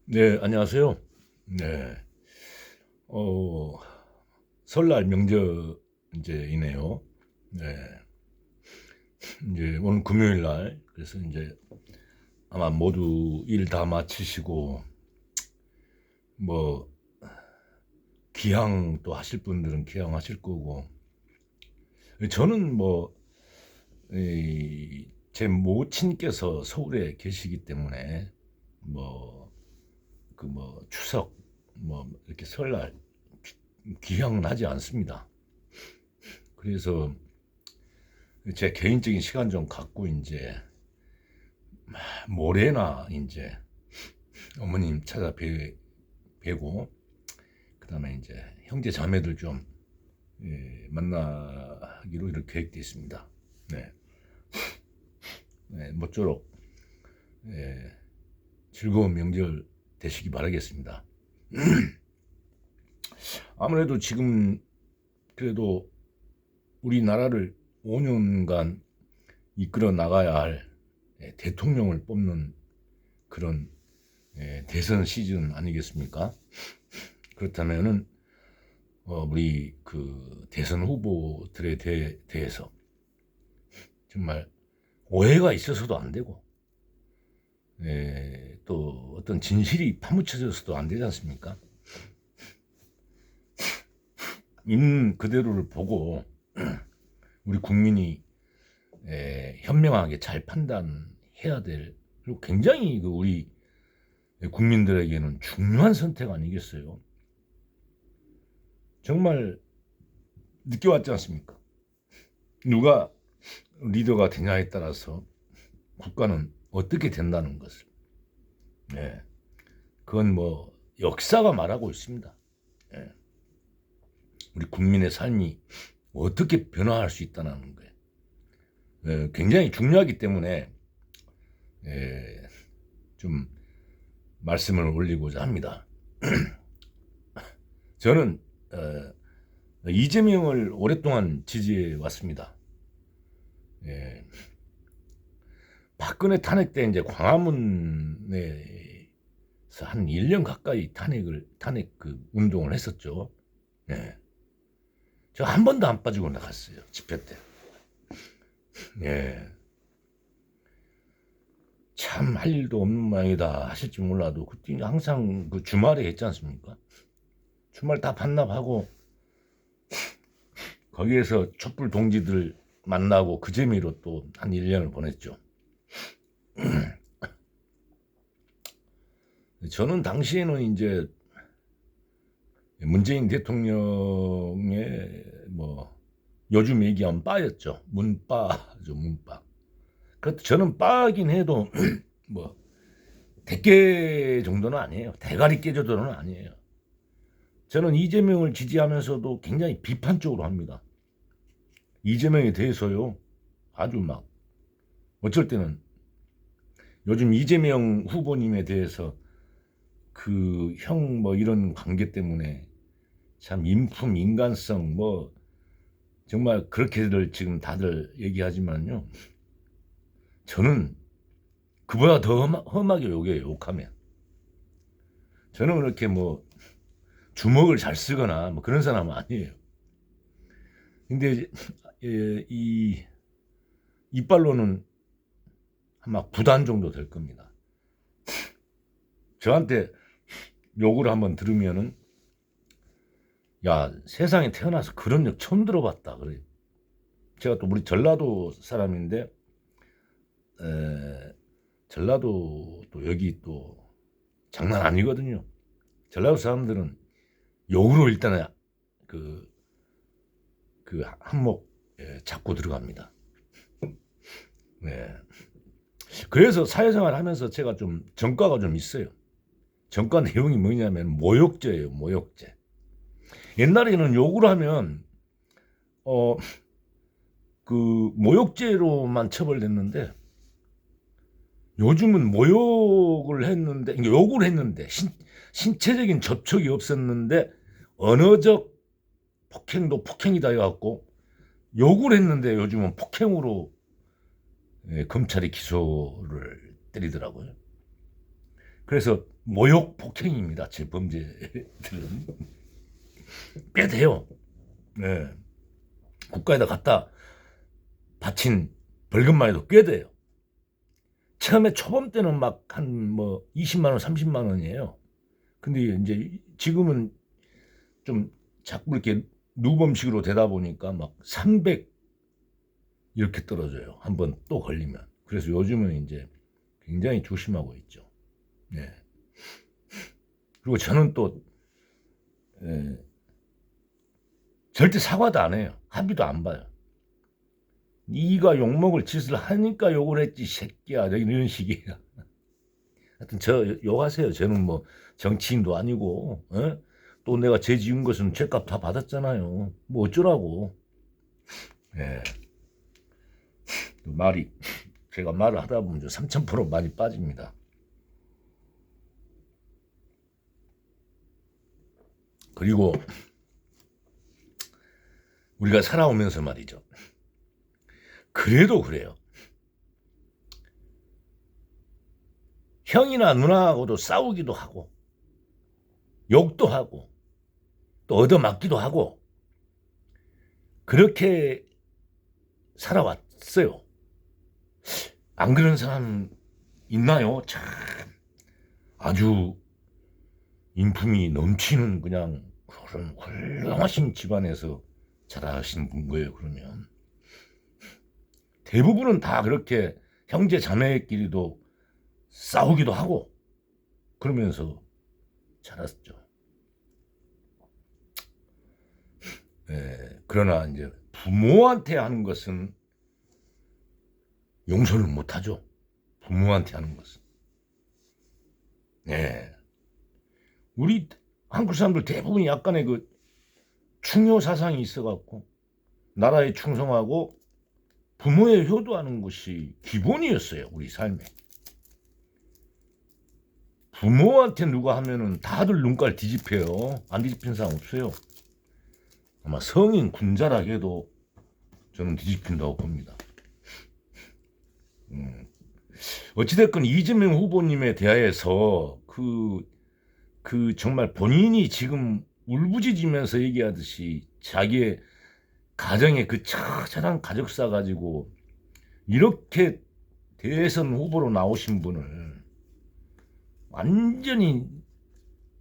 네, 안녕하세요. 네, 어, 설날 명절 이제이네요. 네, 이제 오늘 금요일 날, 그래서 이제 아마 모두 일 다 마치시고, 뭐, 기향 또 하실 분들은 기향하실 거고, 저는 뭐, 제 모친께서 서울에 계시기 때문에, 뭐, 추석, 이렇게 설날, 기향은 하지 않습니다. 그래서 제 개인적인 시간 좀 갖고 모레나 이제 어머님 뵈고 그다음에 이제 형제 자매들 좀 만나기로 이렇게 계획되어 있습니다. 네, 모쪼록 예, 즐거운 명절 되시기 바라겠습니다. 아무래도 지금 그래도 우리나라를 5년간 이끌어 나가야 할 대통령을 뽑는 그런 대선 시즌 아니겠습니까? 그렇다면은 우리 그 대선 후보들에 대해서 정말 오해가 있어서도 안 되고 또 어떤 진실이 파묻혀져서도 안 되지 않습니까? 있는 그대로를 보고 우리 국민이 현명하게 잘 판단해야 될 그리고 굉장히 그 우리 국민들에게는 중요한 선택 아니겠어요? 정말 느껴왔지 않습니까? 누가 리더가 되냐에 따라서 국가는 어떻게 된다는 것을. 네. 그건 뭐 역사가 말하고 있습니다. 네. 우리 국민의 삶이 어떻게 변화할 수 있다는 거예요. 네. 굉장히 중요하기 때문에 좀 말씀을 올리고자 합니다. 저는 이재명을 오랫동안 지지해 왔습니다. 예. 박근혜 탄핵 때 이제 광화문에서 한 1년 가까이 탄핵 그 운동을 했었죠. 예. 저 한 번도 안 빠지고 나갔어요. 집회 때. 예. 참 할 일도 없는 모양이다 하실지 몰라도 그때 항상 그 주말에 했지 않습니까? 주말 다 반납하고 거기에서 촛불 동지들 만나고 그 재미로 또 한 1년을 보냈죠. 저는 당시에는 이제 문재인 대통령의 뭐 요즘 얘기하면 빠였죠. 문빠죠, 문빠. 그래도 저는 빠긴 해도 뭐 대깨 정도는 아니에요. 대가리 깨져도는 아니에요. 저는 이재명을 지지하면서도 굉장히 비판적으로 합니다. 이재명에 대해서요. 아주 막 어쩔 때는 요즘 이재명 후보님에 대해서 그 형 뭐 이런 관계 때문에 참 인품, 인간성 뭐 정말 그렇게들 지금 다들 얘기하지만요. 저는 그보다 더 험하게 욕해요. 욕하면. 저는 그렇게 뭐 주먹을 잘 쓰거나 뭐 그런 사람은 아니에요. 근데 이 이빨로는 아마 9단 정도 될 겁니다. 저한테 욕을 한번 들으면은 야 세상에 태어나서 그런 욕 처음 들어봤다 그래요. 제가 또 우리 전라도 사람인데 전라도 또 여기 또 장난 아니거든요. 전라도 사람들은 욕으로 일단은 그, 그 한몫 잡고 들어갑니다. 네. 그래서 사회생활 하면서 제가 좀 전과가 좀 있어요. 전과 내용이 뭐냐면 모욕죄예요, 모욕죄. 옛날에는 욕을 하면 어, 그 모욕죄로만 처벌됐는데 요즘은 모욕을 했는데 욕을 했는데 신체적인 접촉이 없었는데 언어적 폭행도 폭행이다 해갖고 욕을 했는데 요즘은 폭행으로 검찰이 기소를 때리더라고요. 그래서 모욕 폭행입니다. 제 범죄들은 꽤 돼요. 네. 국가에다 갖다 바친 벌금만 해도 꽤 돼요. 처음에 초범 때는 막 한 뭐 20만 원, 30만 원이에요. 근데 이제 지금은 좀 자꾸 이렇게 누범식으로 되다 보니까 막 300 이렇게 떨어져요. 한번 또 걸리면. 그래서 요즘은 이제 굉장히 조심하고 있죠. 네. 그리고 저는 또 절대 사과도 안 해요. 합의도 안 봐요. 네가 욕먹을 짓을 하니까 욕을 했지 새끼야 이런 식이에요. 하여튼 저 욕하세요. 저는 뭐 정치인도 아니고 또 내가 죄 지은 것은 죄값 다 받았잖아요. 뭐 어쩌라고. 예. 말이 제가 말을 하다 보면 3000% 많이 빠집니다. 그리고 우리가 살아오면서 말이죠. 그래도 그래요. 형이나 누나하고도 싸우기도 하고 욕도 하고 또 얻어맞기도 하고 그렇게 살아왔어요. 안 그런 사람 있나요? 참 아주 인품이 넘치는 그냥 그런 훌륭하신 집안에서 자라신 거예요. 그러면 대부분은 다 그렇게 형제 자매끼리도 싸우기도 하고 그러면서 자랐죠. 그러나 이제 부모한테 하는 것은 용서를 못하죠. 부모한테 하는 것은. 네. 우리 한국 사람들 대부분이 약간의 그 충효 사상이 있어갖고 나라에 충성하고 부모에 효도하는 것이 기본이었어요. 우리 삶에. 부모한테 누가 하면은 다들 눈깔 뒤집혀요. 안 뒤집힌 사람 없어요. 아마 성인 군자라게도 저는 뒤집힌다고 봅니다. 어찌됐건 이재명 후보님에 대하여서 그 정말 본인이 지금 울부짖으면서 얘기하듯이 자기의 가정의 그 처절한 가족사 가지고 이렇게 대선 후보로 나오신 분을 완전히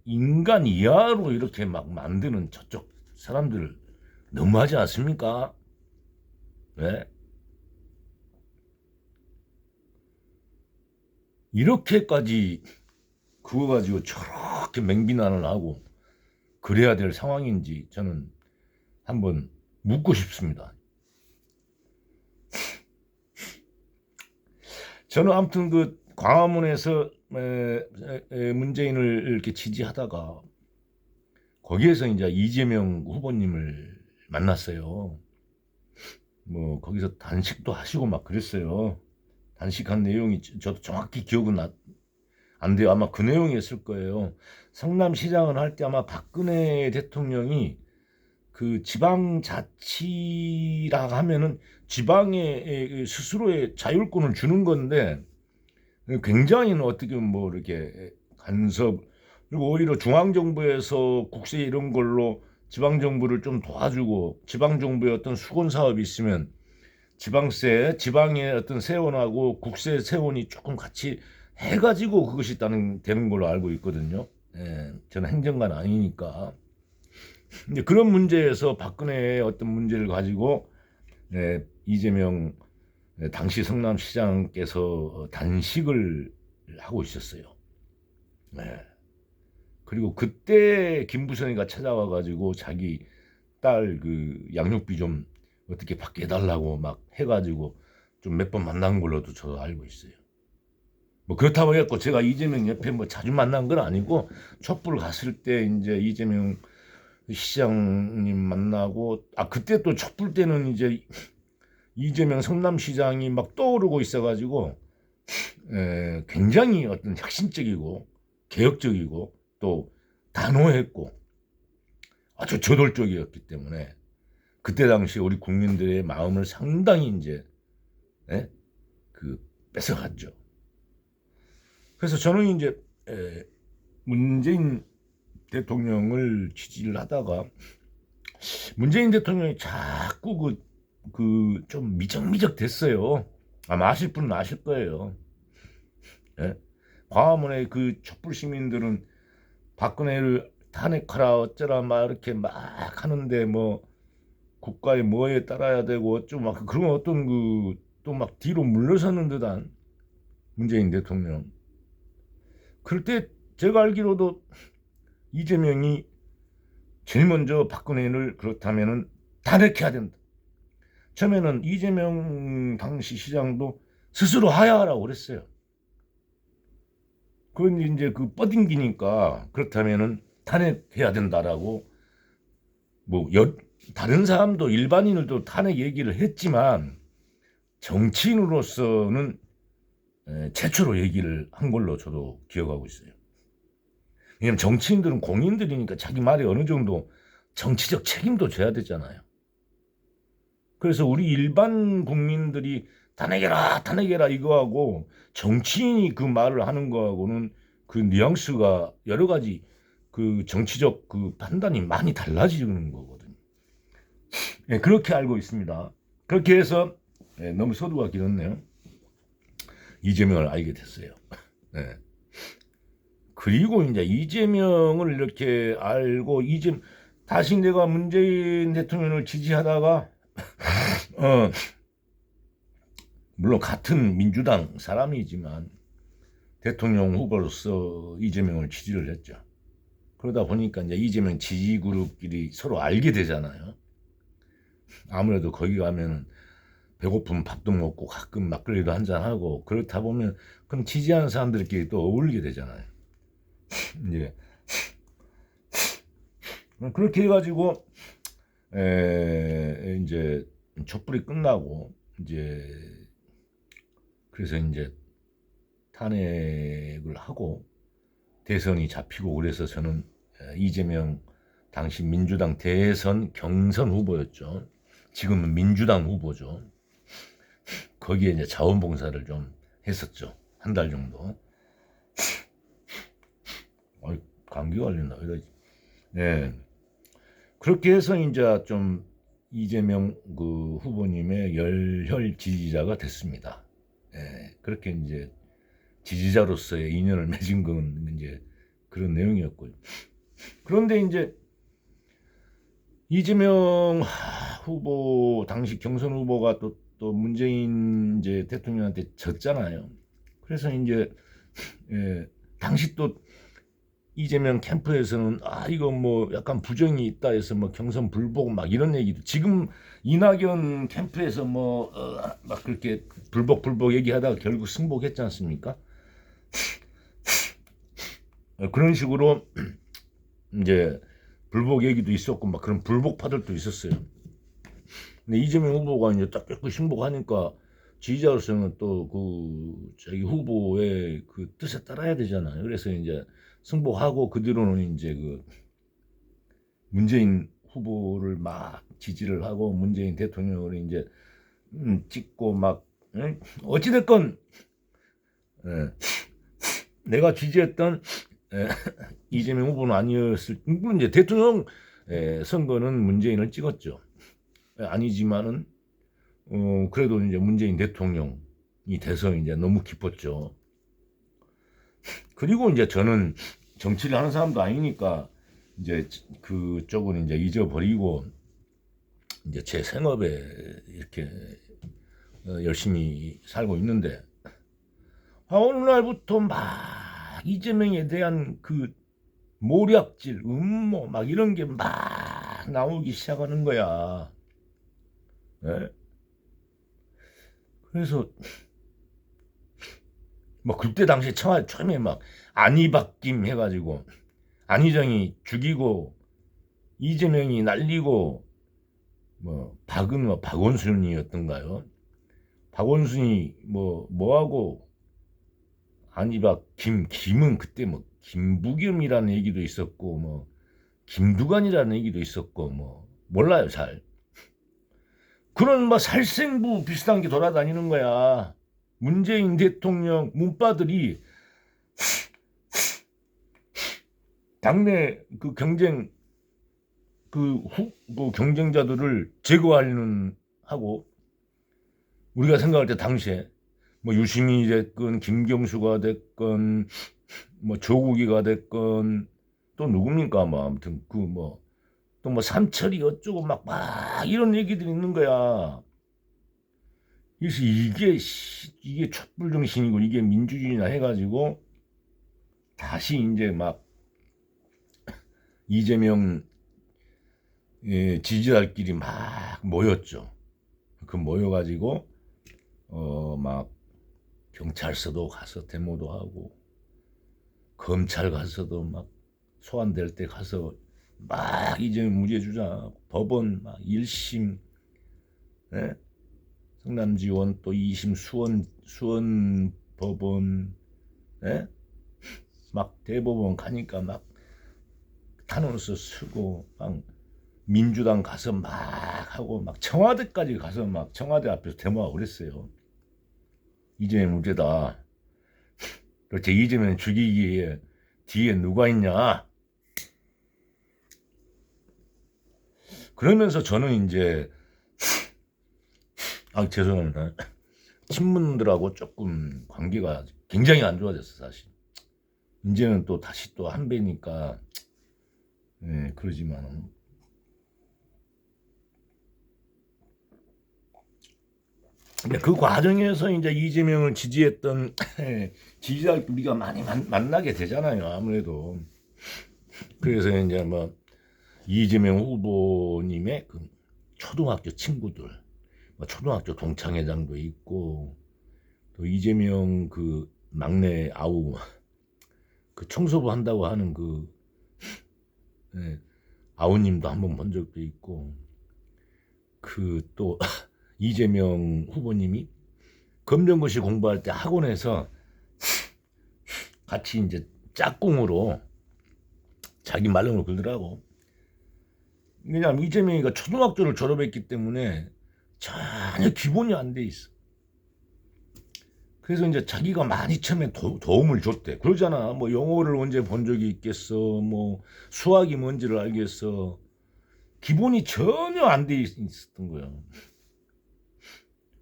인간 이하로 이렇게 막 만드는 저쪽 사람들 너무하지 않습니까? 네? 이렇게까지 그거 가지고 저렇게 맹비난을 하고 그래야 될 상황인지 저는 한번 묻고 싶습니다. 저는 아무튼 그 광화문에서 문재인을 이렇게 지지하다가 거기에서 이제 이재명 후보님을 만났어요. 뭐 거기서 단식도 하시고 막 그랬어요. 단식한 내용이 저도 정확히 기억은 안 돼요. 아마 그 내용이었을 거예요. 성남시장을 할 때 아마 박근혜 대통령이 그 지방자치라 하면은 지방에 스스로의 자율권을 주는 건데 굉장히 어떻게 뭐 이렇게 간섭 그리고 오히려 중앙정부에서 국세 이런 걸로 지방정부를 좀 도와주고 지방정부의 어떤 수건 사업이 있으면 지방세, 지방의 어떤 세원하고 국세 세원이 조금 같이 해가지고 그것이 되는 걸로 알고 있거든요. 저는 행정관 아니니까. 근데 그런 문제에서 박근혜의 어떤 문제를 가지고 이재명 당시 성남시장께서 단식을 하고 있었어요. 그리고 그때 김부선이가 찾아와 가지고 자기 딸 그 양육비 좀 어떻게 받게 해달라고 막 해가지고 좀 몇 번 만난 걸로도 저도 알고 있어요. 뭐 그렇다고 해갖고 제가 이재명 옆에 뭐 자주 만난 건 아니고 촛불 갔을 때 이제 이재명 시장님 만나고 그때 또 촛불 때는 이제 이재명 성남시장이 막 떠오르고 있어가지고 굉장히 어떤 혁신적이고 개혁적이고 또 단호했고 아주 저돌적이었기 때문에 그때 당시 우리 국민들의 마음을 상당히 이제 그 뺏어갔죠. 그래서 저는 이제 문재인 대통령을 지지를 하다가 문재인 대통령이 자꾸 좀 미적미적 됐어요. 아마 아실 분은 아실 거예요. 예? 광화문에 그 촛불 시민들은 박근혜를 탄핵하라 어쩌라 막 이렇게 막 하는데 뭐 국가의 뭐에 따라야 되고 어쩌고 막 그런 어떤 또 막 뒤로 물러서는 듯한 문재인 대통령. 그럴 때 제가 알기로도 이재명이 제일 먼저 박근혜를 그렇다면은 탄핵해야 된다. 처음에는 이재명 당시 시장도 스스로 하야하라고 그랬어요. 그건 이제 그 뻗ing기니까 그렇다면은 탄핵해야 된다라고 뭐 다른 사람도 일반인들도 탄핵 얘기를 했지만 정치인으로서는 최초로 얘기를 한 걸로 저도 기억하고 있어요. 왜냐면 정치인들은 공인들이니까 자기 말이 어느 정도 정치적 책임도 져야 되잖아요. 그래서 우리 일반 국민들이 탄핵해라 탄핵해라 이거하고 정치인이 그 말을 하는 거하고는 그 뉘앙스가 여러 가지 그 정치적 그 판단이 많이 달라지는 거거든요. 예, 그렇게 알고 있습니다. 그렇게 해서 너무 서두가 길었네요. 이재명을 알게 됐어요. 네. 그리고 이제 이재명을 이렇게 알고 다시 내가 문재인 대통령을 지지하다가 물론 같은 민주당 사람이지만 대통령 후보로서 이재명을 지지를 했죠. 그러다 보니까 이제 이재명 지지 그룹끼리 서로 알게 되잖아요. 아무래도 거기 가면은 배고프면 밥도 먹고 가끔 막걸리도 한잔 하고 그렇다 보면 그럼 지지하는 사람들끼리 또 어울리게 되잖아요. 이제 그렇게 해가지고 이제 촛불이 끝나고 이제 그래서 이제 탄핵을 하고 대선이 잡히고 그래서 저는 이재명 당시 민주당 대선 경선 후보였죠. 지금은 민주당 후보죠. 거기에 이제 자원봉사를 좀 했었죠. 한 달 정도. 감기 걸린다. 네. 그렇게 해서 이제 좀 이재명 그 후보님의 열혈 지지자가 됐습니다. 네. 그렇게 이제 지지자로서의 인연을 맺은 건 이제 그런 내용이었고요. 그런데 이제 이재명 후보 당시 경선 후보가 또 문재인 이제 대통령한테 졌잖아요. 그래서 이제 당시 또 이재명 캠프에서는 이거 뭐 약간 부정이 있다 해서 뭐 경선 불복 막 이런 얘기도 지금 이낙연 캠프에서 뭐 막 그렇게 불복 얘기하다가 결국 승복했지 않습니까? 그런 식으로 이제 불복 얘기도 있었고 막 그런 불복파들도 있었어요. 근데 이재명 후보가 이제 딱 뺏고 승복하니까 지지자로서는 또 그 자기 후보의 그 뜻에 따라야 되잖아요. 그래서 이제 승복하고 그 뒤로는 이제 그 문재인 후보를 막 지지를 하고 문재인 대통령을 이제 찍고 막 어찌됐건 내가 지지했던 이재명 후보는 아니었을 물론 이제 대통령 선거는 문재인을 찍었죠. 아니지만은 그래도 이제 문재인 대통령이 돼서 이제 너무 기뻤죠. 그리고 이제 저는 정치를 하는 사람도 아니니까 이제 그쪽은 이제 잊어버리고 이제 제 생업에 이렇게 열심히 살고 있는데 어느 날부터 막 이재명에 대한 그 모략질, 음모 막 이런 게 막 나오기 시작하는 거야. 네? 그래서 뭐 그때 당시 처음에 막 안희박김 해가지고 안희정이 죽이고 이재명이 날리고 뭐 박원순이었던가요? 박원순이 뭐하고 안희박 김은 그때 뭐 김부겸이라는 얘기도 있었고 뭐 김두관이라는 얘기도 있었고 뭐 몰라요 잘. 그런 뭐 살생부 비슷한 게 돌아다니는 거야. 문재인 대통령 문바들이 당내 그 그 경쟁자들을 제거하려는 하고, 우리가 생각할 때 당시에 뭐 유시민이 됐건 김경수가 됐건 뭐 조국이가 됐건 또 누굽니까, 뭐 아무튼 그 뭐 또 뭐 삼철이 어쩌고 막 이런 얘기들이 있는 거야. 그래서 이게 촛불 정신이고 이게 민주주의나 해가지고 다시 이제 막 이재명 지지자들끼리 막 모였죠. 그 모여가지고 막 경찰서도 가서 데모도 하고 검찰 가서도 막 소환될 때 가서 막 이재명 무죄 주자, 법원 막 1심, 예? 성남지원 또 2심 수원 법원, 예? 막 대법원 가니까 막 탄원서 쓰고 막 민주당 가서 막 하고 막 청와대까지 가서 막 청와대 앞에서 데모하고 그랬어요. 이재명 무죄다. 도대체 이재명 죽이기에 뒤에 누가 있냐? 그러면서 저는 이제 죄송합니다. 친문들하고 조금 관계가 굉장히 안 좋아졌어 사실. 이제는 또 다시 또 한배니까 그러지만은 근데 그 과정에서 이제 이재명을 지지했던 지지자들 우리가 많이 만나게 되잖아요. 아무래도 그래서 이제 뭐 이재명 후보님의 그 초등학교 친구들, 뭐 초등학교 동창회장도 있고 또 이재명 그 막내 아우 그 청소부 한다고 하는 그 아우님도 한번 본 적도 있고 그 또 이재명 후보님이 검정고시 공부할 때 학원에서 같이 이제 짝꿍으로 자기 말로는 그러더라고. 왜냐하면 이재명이가 초등학교를 졸업했기 때문에 전혀 기본이 안 돼 있어. 그래서 이제 자기가 많이 처음에 도움을 줬대. 그러잖아. 뭐 영어를 언제 본 적이 있겠어. 뭐 수학이 뭔지를 알겠어. 기본이 전혀 안 돼 있었던 거야.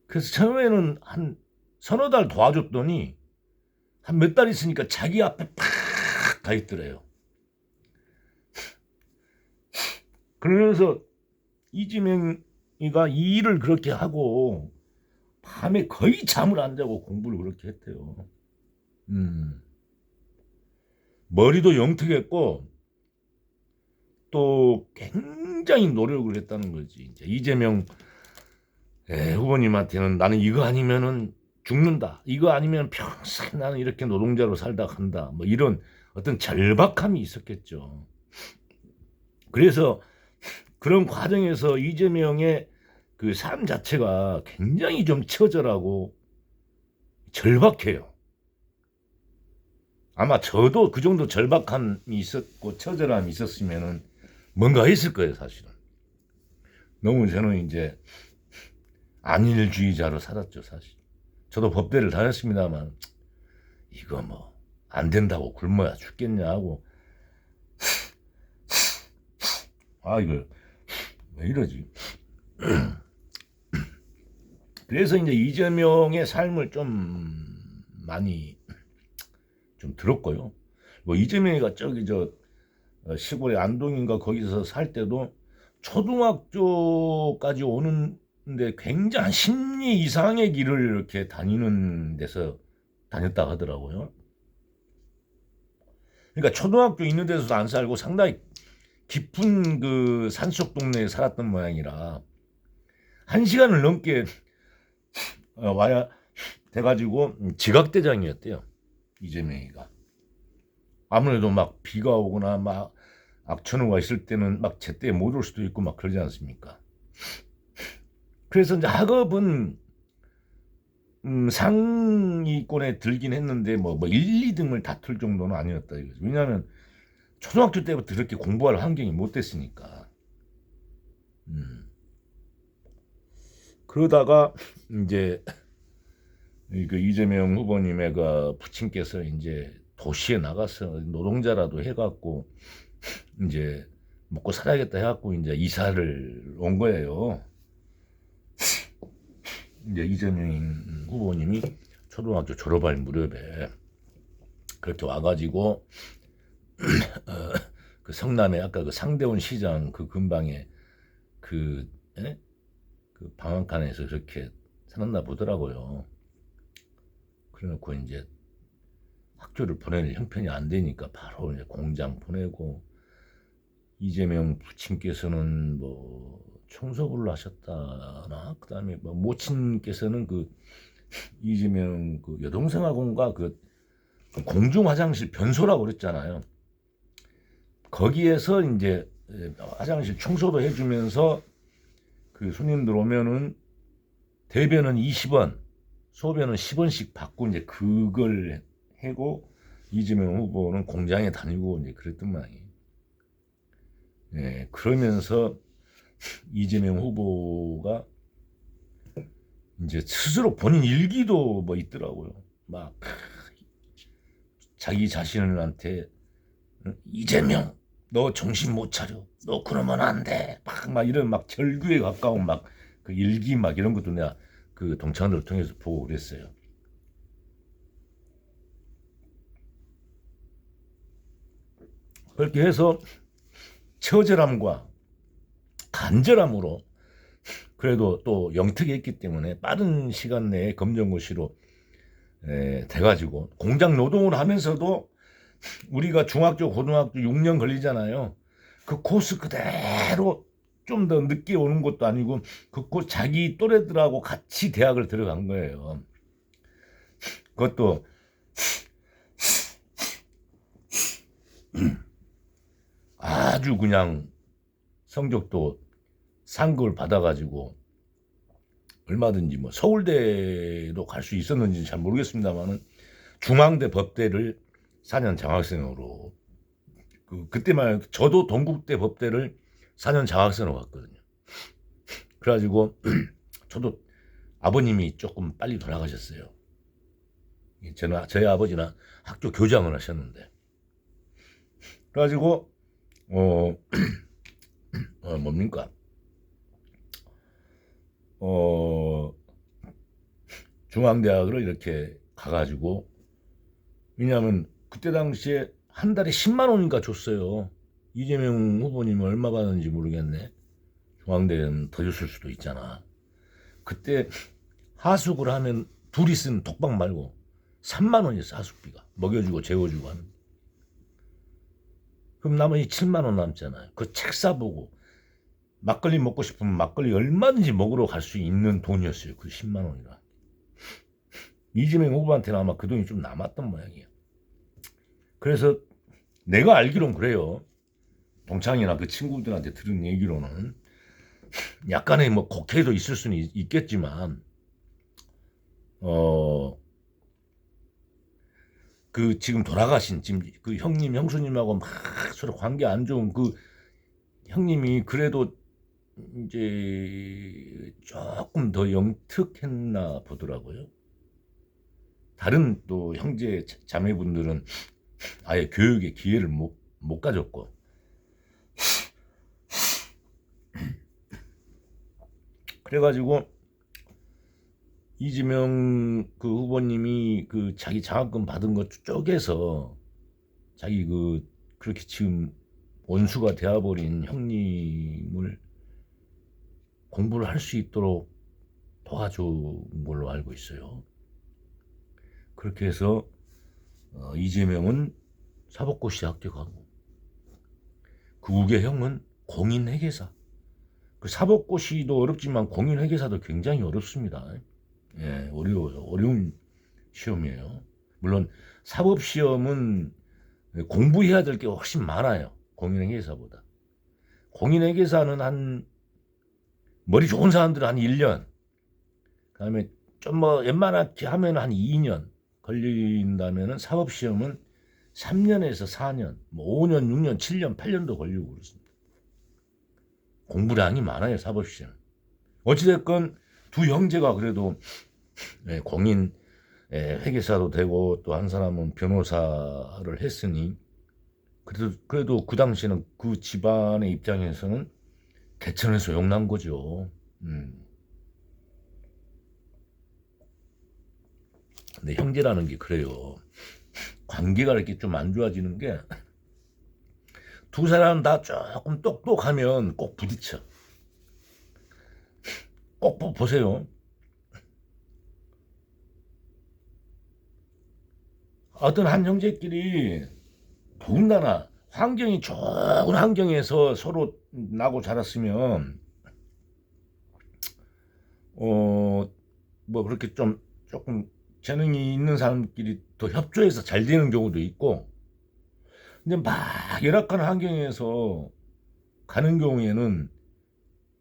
그래서 처음에는 한 서너 달 도와줬더니 한 몇 달 있으니까 자기 앞에 팍 가 있더래요. 그러면서 이재명이가 이 일을 그렇게 하고 밤에 거의 잠을 안 자고 공부를 그렇게 했대요. 머리도 영특했고 또 굉장히 노력을 했다는 거지. 이제 이재명 후보님한테는 나는 이거 아니면은 죽는다. 이거 아니면 평생 나는 이렇게 노동자로 살다 간다. 뭐 이런 어떤 절박함이 있었겠죠. 그래서 그런 과정에서 이재명의 그 삶 자체가 굉장히 좀 처절하고 절박해요. 아마 저도 그 정도 절박함이 있었고 처절함이 있었으면은 뭔가 했을 거예요, 사실은. 너무 저는 이제 안일주의자로 살았죠, 사실. 저도 법대를 다녔습니다만 이거 뭐 안 된다고 굶어야 죽겠냐 하고 이거 왜 이러지? 그래서 이제 이재명의 삶을 좀 많이 좀 들었고요. 뭐 이재명이가 저기 시골의 안동인가 거기서 살 때도 초등학교까지 오는데 굉장히 10리 이상의 길을 이렇게 다니는 데서 다녔다 하더라고요. 그러니까 초등학교 있는 데서도 안 살고 상당히 깊은 그 산속 동네에 살았던 모양이라 1시간을 넘게 와야 돼가지고 지각대장이었대요. 이재명이가. 아무래도 막 비가 오거나 막 악천후가 있을 때는 막 제때 못 올 수도 있고 막 그러지 않습니까? 그래서 이제 학업은 상위권에 들긴 했는데 뭐 1, 2등을 다툴 정도는 아니었다 이거죠. 왜냐하면 초등학교 때부터 그렇게 공부할 환경이 못 됐으니까. 그러다가 이제 그 이재명 후보님의 그 부친께서 이제 도시에 나가서 노동자라도 해갖고 이제 먹고 살아야겠다 해갖고 이제 이사를 온 거예요. 이제 이재명 후보님이 초등학교 졸업할 무렵에 그렇게 와가지고 그 성남에 아까 그 상대원 시장 그 근방에 그, 그 방앗간에서 그렇게 살았나 보더라고요. 그래놓고 이제 학교를 보낼 형편이 안 되니까 바로 이제 공장 보내고, 이재명 부친께서는 뭐 청소부를 하셨다나, 그다음에 뭐 모친께서는 그 이재명 그 여동생하고인가 그 공중 화장실 변소라고 그랬잖아요. 거기에서 이제 화장실 청소도 해주면서 그 손님들 오면은 대변은 20원, 소변은 10원씩 받고 이제 그걸 하고 이재명 후보는 공장에 다니고 이제 그랬던 모양이에요. 예, 그러면서 이재명 후보가 이제 스스로 본인 일기도 뭐 있더라고요. 막 자기 자신한테 이재명 너 정신 못 차려, 너 그러면 안 돼, 막 이런 막 절규에 가까운 막 그 일기 막 이런 것도 내가 그 동창들을 통해서 보고 그랬어요. 그렇게 해서 처절함과 간절함으로 그래도 또 영특이 했기 때문에 빠른 시간 내에 검정고시로 돼가지고 공장 노동을 하면서도 우리가 중학교 고등학교 6년 걸리잖아요. 그 코스 그대로 좀 더 늦게 오는 것도 아니고 그 코스 자기 또래들하고 같이 대학을 들어간 거예요. 그것도 아주 그냥 성적도 상급을 받아가지고 얼마든지 뭐 서울대도 갈 수 있었는지 잘 모르겠습니다만은 중앙대 법대를 4년 장학생으로 그때만 해도 저도 동국대 법대를 4년 장학생으로 갔거든요. 그래가지고 저도 아버님이 조금 빨리 돌아가셨어요. 저희 아버지는 학교 교장을 하셨는데, 그래가지고 뭡니까? 중앙대학을 이렇게 가가지고, 왜냐하면 그때 당시에 한 달에 10만 원인가 줬어요. 이재명 후보님이 얼마 받았는지 모르겠네. 중앙대는 더 줬을 수도 있잖아. 그때 하숙을 하면 둘이 쓰는 독방 말고 3만 원이었어. 하숙비가 먹여주고 재워주고 하는. 그럼 나머지 7만 원 남잖아요. 그 책 사보고 막걸리 먹고 싶으면 막걸리 얼마든지 먹으러 갈 수 있는 돈이었어요. 그 10만 원이라. 이재명 후보한테는 아마 그 돈이 좀 남았던 모양이에요. 그래서 내가 알기론 그래요. 동창이나 그 친구들한테 들은 얘기로는 약간의 뭐 곡해도 있을 수는 있겠지만 그 지금 돌아가신 지금 그 형님 형수님하고 막 서로 관계 안 좋은 그 형님이 그래도 이제 조금 더 영특했나 보더라고요. 다른 또 형제 자매분들은 아예 교육의 기회를 못 가졌고, 그래가지고 이재명 그 후보님이 그 자기 장학금 받은 것 쪽에서 자기 그렇게 지금 원수가 되어버린 형님을 공부를 할 수 있도록 도와준 걸로 알고 있어요. 그렇게 해서 이재명은 사법고시 합격하고, 그 우계 형은 공인회계사. 그 사법고시도 어렵지만 공인회계사도 굉장히 어렵습니다. 예, 어려운 시험이에요. 물론 사법시험은 공부해야 될 게 훨씬 많아요. 공인회계사보다. 공인회계사는 한 머리 좋은 사람들은 한 1년, 그다음에 좀 뭐 웬만하게 하면 한 2년 걸린다면은 사법시험은 3년에서 4년, 뭐 5년, 6년, 7년, 8년도 걸리고 그렇습니다. 공부량이 많아요, 사법시험. 어찌됐건 두 형제가 그래도 공인 회계사도 되고 또 한 사람은 변호사를 했으니 그래도 그 당시에는 그 집안의 입장에서는 개천에서 용난 거죠. 근데 형제라는 게 그래요. 관계가 이렇게 좀 안 좋아지는 게 두 사람 다 조금 똑똑하면 꼭 부딪혀. 꼭 보세요. 어떤 한 형제끼리 더군다나 환경이 좋은 환경에서 서로 나고 자랐으면 뭐 그렇게 좀 조금 재능이 있는 사람끼리 더 협조해서 잘 되는 경우도 있고, 근데 막 열악한 환경에서 가는 경우에는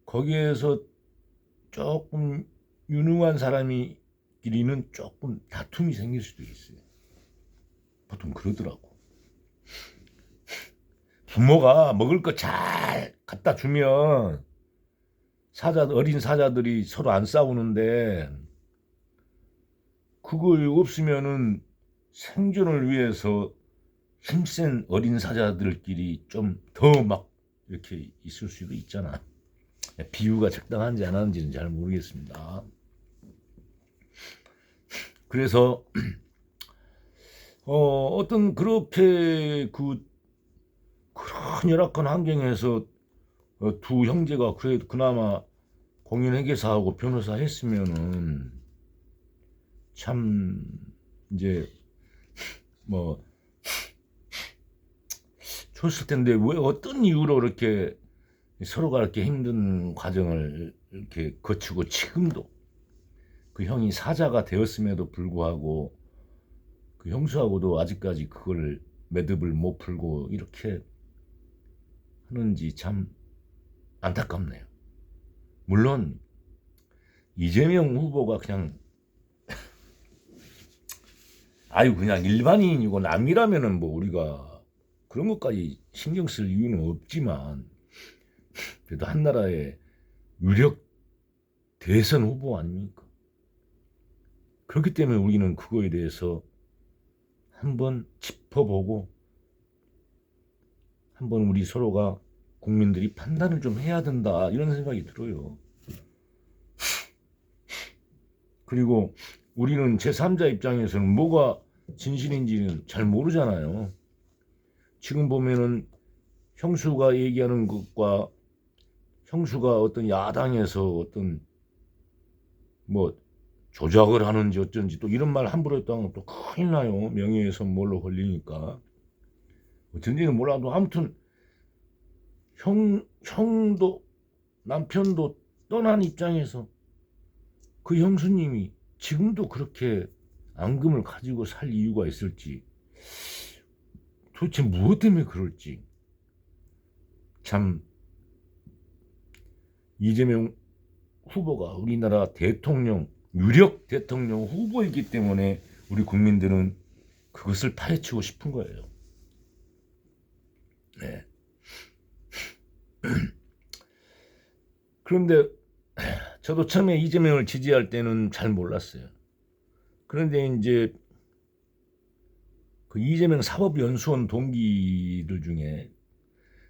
거기에서 조금 유능한 사람이끼리는 조금 다툼이 생길 수도 있어요. 보통 그러더라고. 부모가 먹을 거 잘 갖다 주면 어린 사자들이 서로 안 싸우는데, 그거 없으면은 생존을 위해서 힘센 어린 사자들끼리 좀 더 막 이렇게 있을 수도 있잖아. 비유가 적당한지 안 하는지는 잘 모르겠습니다. 그래서 어떤 그렇게 그런 열악한 환경에서 두 형제가 그래도 그나마 공인회계사하고 변호사 했으면은 참 이제 뭐 좋았을 텐데, 왜 어떤 이유로 이렇게 서로가 이렇게 힘든 과정을 이렇게 거치고 지금도 그 형이 사자가 되었음에도 불구하고 그 형수하고도 아직까지 그걸 매듭을 못 풀고 이렇게 하는지 참 안타깝네요. 물론 이재명 후보가 그냥 그냥 일반인이고 남이라면은 뭐 우리가 그런 것까지 신경 쓸 이유는 없지만, 그래도 한나라의 유력 대선 후보 아닙니까? 그렇기 때문에 우리는 그거에 대해서 한번 짚어보고 한번 우리 서로가 국민들이 판단을 좀 해야 된다, 이런 생각이 들어요. 그리고 우리는 제3자 입장에서는 뭐가 진실인지는 잘 모르잖아요. 지금 보면은 형수가 얘기하는 것과 형수가 어떤 야당에서 어떤 뭐 조작을 하는지 어쩐지 또 이런 말 함부로 했다면 또 큰일 나요. 명예훼손 뭘로 걸리니까. 어쩐지는 몰라도 아무튼 형도 남편도 떠난 입장에서 그 형수님이 지금도 그렇게 앙금을 가지고 살 이유가 있을지, 도대체 무엇 때문에 그럴지, 참 이재명 후보가 우리나라 대통령, 유력 대통령 후보이기 때문에 우리 국민들은 그것을 파헤치고 싶은 거예요. 네. 그런데 저도 처음에 이재명을 지지할 때는 잘 몰랐어요. 그런데 이제 그 이재명 사법연수원 동기들 중에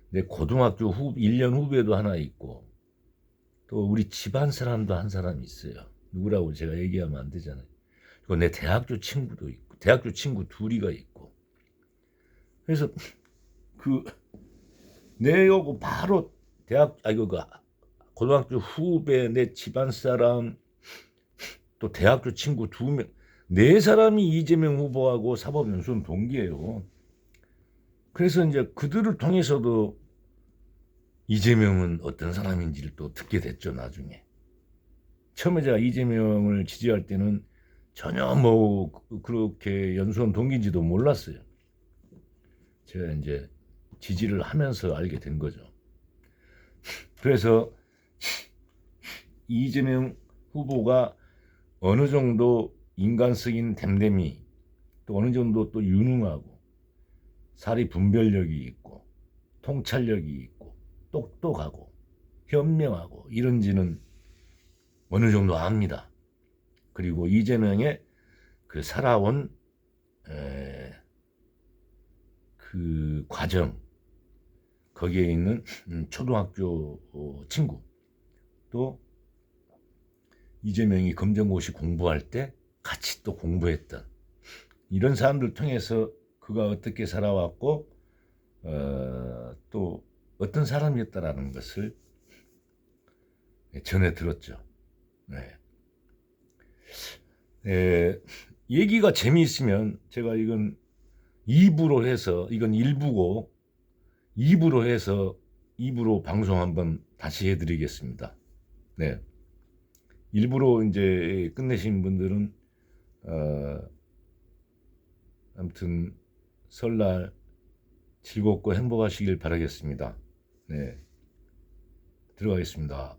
내 고등학교 1년 후배도 하나 있고, 또 우리 집안 사람도 한 사람 있어요. 누구라고 제가 얘기하면 안 되잖아요. 그리고 내 대학교 친구도 있고, 대학교 친구 둘이가 있고. 그래서 그 내하고 바로 고등학교 후배, 내 집안 사람, 또 대학교 친구 2명, 4사람이 이재명 후보하고 사법연수원 동기예요. 그래서 이제 그들을 통해서도 이재명은 어떤 사람인지를 또 듣게 됐죠, 나중에. 처음에 제가 이재명을 지지할 때는 전혀 뭐 그렇게 연수원 동기인지도 몰랐어요. 제가 이제 지지를 하면서 알게 된 거죠. 그래서 이재명 후보가 어느 정도 인간성인 댐댐이, 또 어느 정도 또 유능하고 사리 분별력이 있고 통찰력이 있고 똑똑하고 현명하고 이런지는 어느 정도 압니다. 그리고 이재명의 그 살아온 에, 그 과정, 거기에 있는 초등학교 친구, 또 이재명이 검정고시 공부할 때 같이 또 공부했던 이런 사람들 통해서 그가 어떻게 살아왔고 또 어떤 사람이었다라는 것을 전해 들었죠. 네. 얘기가 재미있으면 제가 이건 2부로 해서, 이건 1부고 2부로 해서 2부로 방송 한번 다시 해드리겠습니다. 네. 1부로 이제 끝내신 분들은 아무튼 설날 즐겁고 행복하시길 바라겠습니다. 네. 들어가겠습니다.